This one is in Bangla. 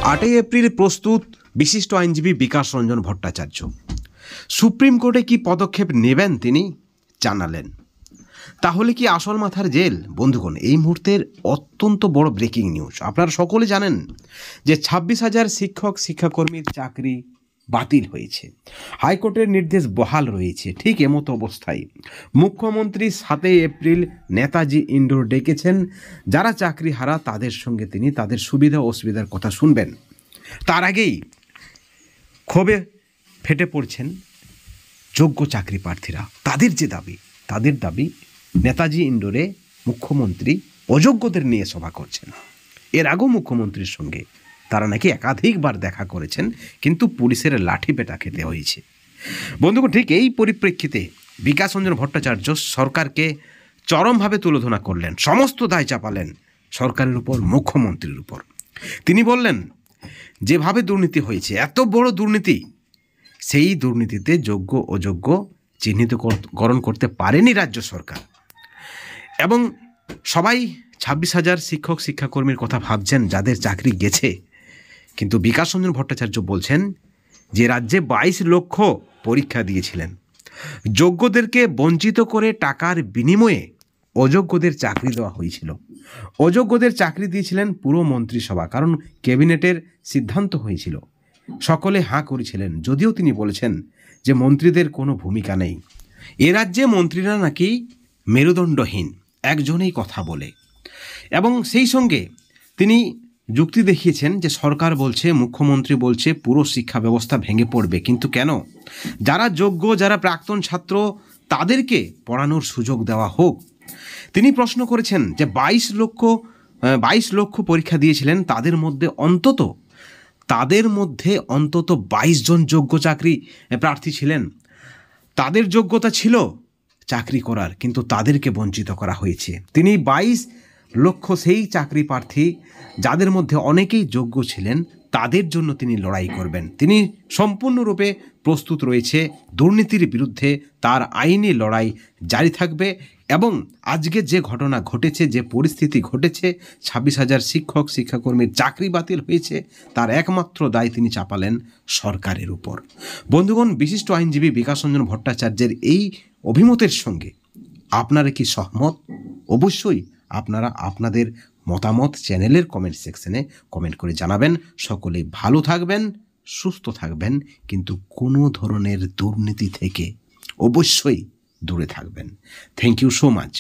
8 এপ্রিল প্রস্তুত বিশিষ্ট আইনজীবী বিকাশ রঞ্জন ভট্টাচার্য। সুপ্রিম কোর্টে কি পদক্ষেপ নেবেন তিনি জানালেন। তাহলে কি আসল মাথার জেল? বন্ধুগণ, এই মুহূর্তের অত্যন্ত বড় ব্রেকিং নিউজ। আপনারা সকলে জানেন যে 26,000 শিক্ষক শিক্ষাকর্মীর চাকরি বাতিল হয়েছে। হাইকোর্টের নির্দেশ বহাল রয়েছে। ঠিক এমতো অবস্থায় মুখ্যমন্ত্রী 7 এপ্রিল নেতাজি ইন্ডোর ডেকেছেন। যারা চাকরি হারা তাদের সঙ্গে তিনি তাদের সুবিধা অসুবিধার কথা শুনবেন। তার আগেই ক্ষোভে ফেটে পড়ছেন যোগ্য চাকরি প্রার্থীরা। তাদের দাবি নেতাজি ইন্ডোরে মুখ্যমন্ত্রী অযোগ্যদের নিয়ে সভা করছেন। এর আগেও মুখ্যমন্ত্রীর সঙ্গে তারা নাকি একাধিকবার দেখা করেছেন, কিন্তু পুলিশের লাঠি পেটা খেতে হয়েছে। বন্ধুগণ, ঠিক এই পরিপ্রেক্ষিতে বিকাশ রঞ্জন ভট্টাচার্য সরকারকে চরমভাবে তুলোধনা করলেন। সমস্ত দায় চাপালেন সরকারের উপর, মুখ্যমন্ত্রীর উপর। তিনি বললেন, যেভাবে দুর্নীতি হয়েছে, এত বড় দুর্নীতি, সেই দুর্নীতিতে যোগ্য অযোগ্য চিহ্নিতকরণ করতে পারেনি রাজ্য সরকার। এবং সবাই 26,000 শিক্ষক শিক্ষাকর্মীর কথা ভাবছেন যাদের চাকরি গেছে, কিন্তু বিকাশ রঞ্জন ভট্টাচার্য বলছেন যে রাজ্যে 22 লক্ষ পরীক্ষা দিয়েছিলেন, যোগ্যদেরকে বঞ্চিত করে টাকার বিনিময়ে অযোগ্যদের চাকরি দেওয়া হয়েছিল। অযোগ্যদের চাকরি দিয়েছিলেন পুরো মন্ত্রিসভা, কারণ ক্যাবিনেটের সিদ্ধান্ত হয়েছিল। সকলে হাঁ করেছিলেন, যদিও তিনি বলেছেন যে মন্ত্রীদের কোনো ভূমিকা নেই। এ রাজ্যে মন্ত্রীরা নাকি মেরুদণ্ডহীন, একজনেই কথা বলে। এবং সেই সঙ্গে তিনি যুক্তি দেখিয়েছেন যে সরকার বলছে, মুখ্যমন্ত্রী বলছে পুরো শিক্ষা ব্যবস্থা ভেঙে পড়বে, কিন্তু কেন? যারা যোগ্য, যারা প্রাক্তন ছাত্র, তাদেরকে পড়ানোর সুযোগ দেওয়া হোক। তিনি প্রশ্ন করেছেন যে 22 লক্ষ পরীক্ষা দিয়েছিলেন, তাদের মধ্যে অন্তত 22 জন যোগ্য চাকরি প্রার্থী ছিলেন। তাদের যোগ্যতা ছিল চাকরি করার, কিন্তু তাদেরকে বঞ্চিত করা হয়েছে। তিনি 22 লক্ষ সেই চাকরি প্রার্থী যাদের মধ্যে অনেকেই যোগ্য ছিলেন, তাদের জন্য তিনি লড়াই করবেন। তিনি সম্পূর্ণরূপে প্রস্তুত রয়েছে দুর্নীতির বিরুদ্ধে। তার আইনি লড়াই জারি থাকবে। এবং আজকে যে ঘটনা ঘটেছে, যে পরিস্থিতি ঘটেছে, 26,000 শিক্ষক শিক্ষাকর্মীর চাকরি বাতিল হয়েছে, তার একমাত্র দায় তিনি চাপালেন সরকারের উপর। বন্ধুগণ, বিশিষ্ট আইনজীবী বিকাশ রঞ্জন ভট্টাচার্যের এই অভিমতের সঙ্গে আপনারা কি সহমত? অবশ্যই আপনারা আপনাদের মতামত চ্যানেলের কমেন্ট সেকশনে কমেন্ট করে জানাবেন। সকলে ভালো থাকবেন, সুস্থ থাকবেন, কিন্তু কোনো ধরনের দুর্নীতি থেকে অবশ্যই দূরে থাকবেন। Thank you so much.